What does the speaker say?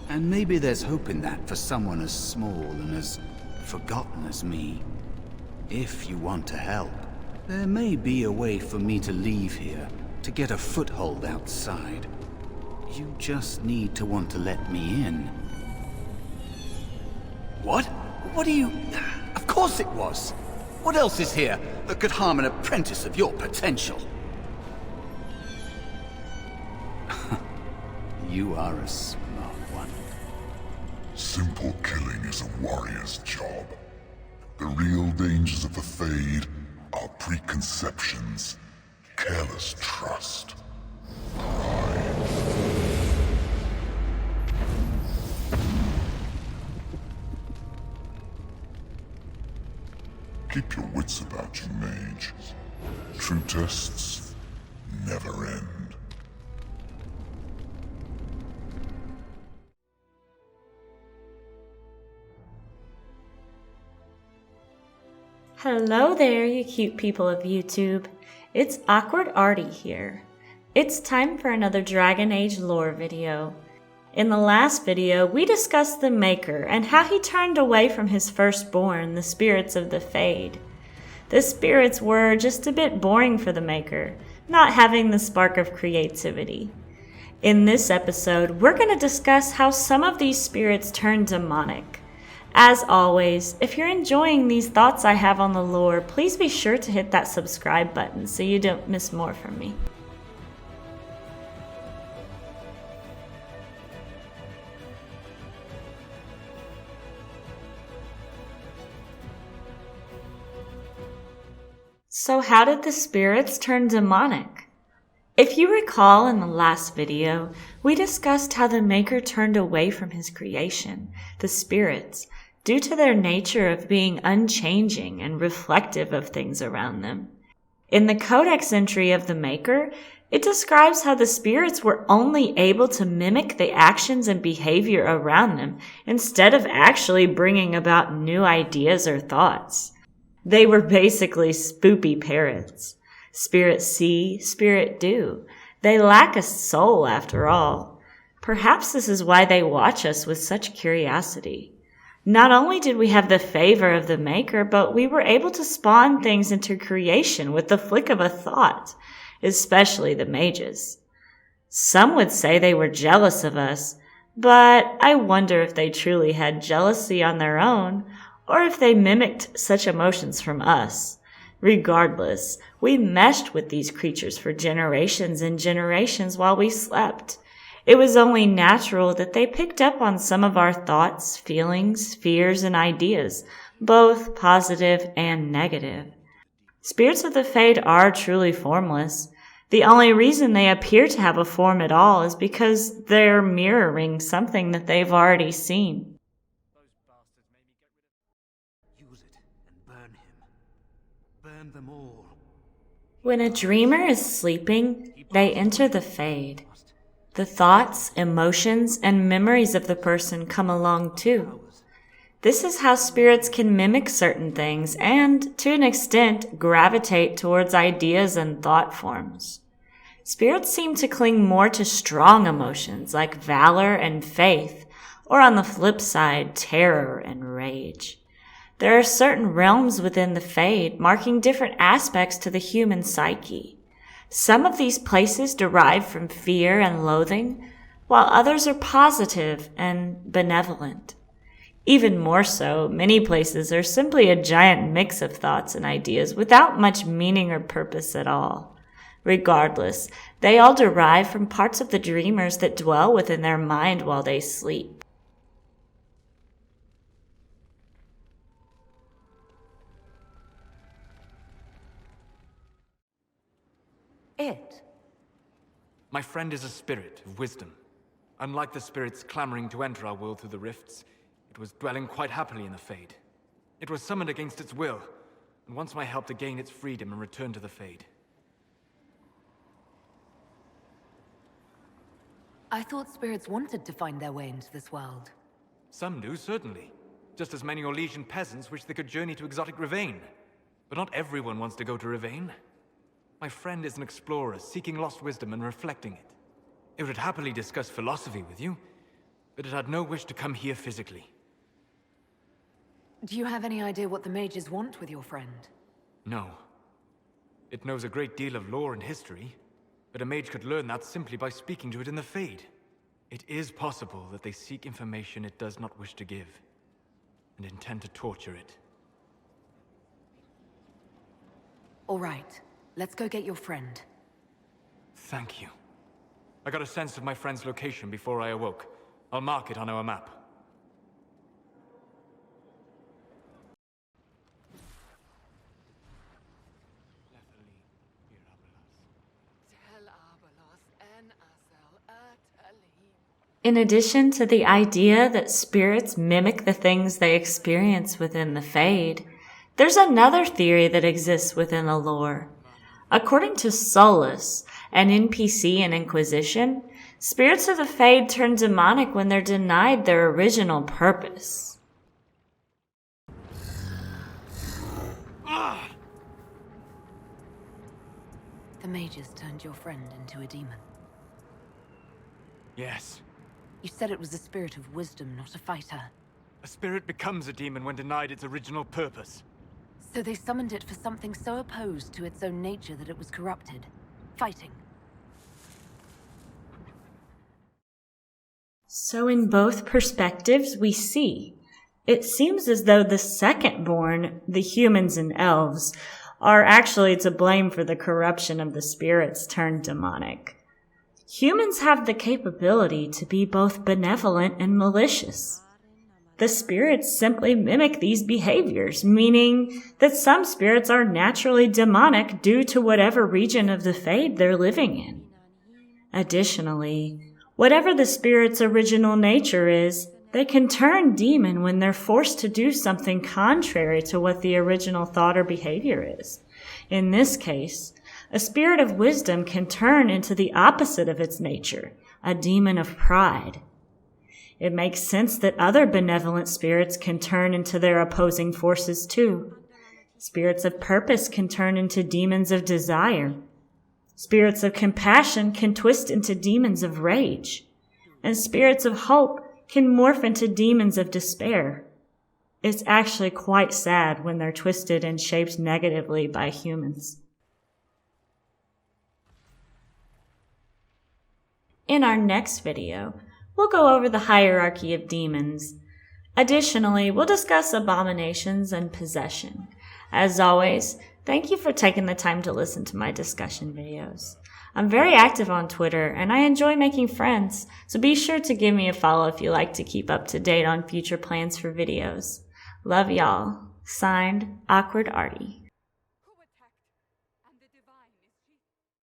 And maybe there's hope in that for someone as small and as forgotten as me. If you want to help, there may be a way for me to leave here, to get a foothold outside. You just need to want to let me in. What? What are you... Of course it was! What else is here that could harm an apprentice of your potential? You are a smart one. Simple killing is a warrior's job. The real dangers of the Fade are preconceptions, careless trust, pride. Keep your wits about you, mage. True tests never end. Hello there, you cute people of YouTube. It's Awkward Artie here. It's time for another Dragon Age lore video. In the last video, we discussed the Maker and how he turned away from his firstborn, the spirits of the Fade. The spirits were just a bit boring for the Maker, not having the spark of creativity. In this episode, we're going to discuss how some of these spirits turned demonic. As always, if you're enjoying these thoughts I have on the lore, please be sure to hit that subscribe button so you don't miss more from me. So how did the spirits turn demonic? If you recall in the last video, we discussed how the Maker turned away from his creation, the spirits, due to their nature of being unchanging and reflective of things around them. In the Codex entry of the Maker, it describes how the spirits were only able to mimic the actions and behavior around them instead of actually bringing about new ideas or thoughts. They were basically spoopy parrots. Spirit see, spirit do. They lack a soul after all. Perhaps this is why they watch us with such curiosity. Not only did we have the favor of the Maker, but we were able to spawn things into creation with the flick of a thought, especially the mages. Some would say they were jealous of us, but I wonder if they truly had jealousy on their own, or if they mimicked such emotions from us. Regardless, we meshed with these creatures for generations and generations while we slept. It was only natural that they picked up on some of our thoughts, feelings, fears, and ideas, both positive and negative. Spirits of the Fade are truly formless. The only reason they appear to have a form at all is because they're mirroring something that they've already seen. Use it and burn him. Burn them all. When a dreamer is sleeping, they enter the Fade. The thoughts, emotions, and memories of the person come along too. This is how spirits can mimic certain things and, to an extent, gravitate towards ideas and thought forms. Spirits seem to cling more to strong emotions like valor and faith, or on the flip side, terror and rage. There are certain realms within the Fade marking different aspects to the human psyche. Some of these places derive from fear and loathing, while others are positive and benevolent. Even more so, many places are simply a giant mix of thoughts and ideas without much meaning or purpose at all. Regardless, they all derive from parts of the dreamers that dwell within their mind while they sleep. It. My friend is a spirit of wisdom. Unlike the spirits clamoring to enter our world through the rifts, it was dwelling quite happily in the Fade. It was summoned against its will, and wants my help to gain its freedom and return to the Fade. I thought spirits wanted to find their way into this world. Some do, certainly. Just as many Orlesian peasants wish they could journey to exotic Rivain. But not everyone wants to go to Rivain. My friend is an explorer seeking lost wisdom and reflecting it. It would happily discuss philosophy with you, but it had no wish to come here physically. Do you have any idea what the mages want with your friend? No. It knows a great deal of lore and history, but a mage could learn that simply by speaking to it in the Fade. It is possible that they seek information it does not wish to give, and intend to torture it. All right, let's go get your friend. Thank you. I got a sense of my friend's location before I awoke. I'll mark it on our map. In addition to the idea that spirits mimic the things they experience within the Fade, there's another theory that exists within the lore. According to Solus, an NPC in Inquisition, spirits of the Fade turn demonic when they're denied their original purpose. The mages turned your friend into a demon. Yes. You said it was a spirit of wisdom, not a fighter. A spirit becomes a demon when denied its original purpose. So they summoned it for something so opposed to its own nature that it was corrupted. Fighting. So in both perspectives we see, it seems as though the second-born, the humans and elves, are actually to blame for the corruption of the spirits turned demonic. Humans have the capability to be both benevolent and malicious. The spirits simply mimic these behaviors, meaning that some spirits are naturally demonic due to whatever region of the Fade they're living in. Additionally, whatever the spirit's original nature is, they can turn demon when they're forced to do something contrary to what the original thought or behavior is. In this case, a spirit of wisdom can turn into the opposite of its nature, a demon of pride. It makes sense that other benevolent spirits can turn into their opposing forces too. Spirits of purpose can turn into demons of desire. Spirits of compassion can twist into demons of rage. And spirits of hope can morph into demons of despair. It's actually quite sad when they're twisted and shaped negatively by humans. In our next video, we'll go over the hierarchy of demons. Additionally, we'll discuss abominations and possession. As always, thank you for taking the time to listen to my discussion videos. I'm very active on Twitter, and I enjoy making friends, so be sure to give me a follow if you like to keep up to date on future plans for videos. Love y'all. Signed, Awkward Artie.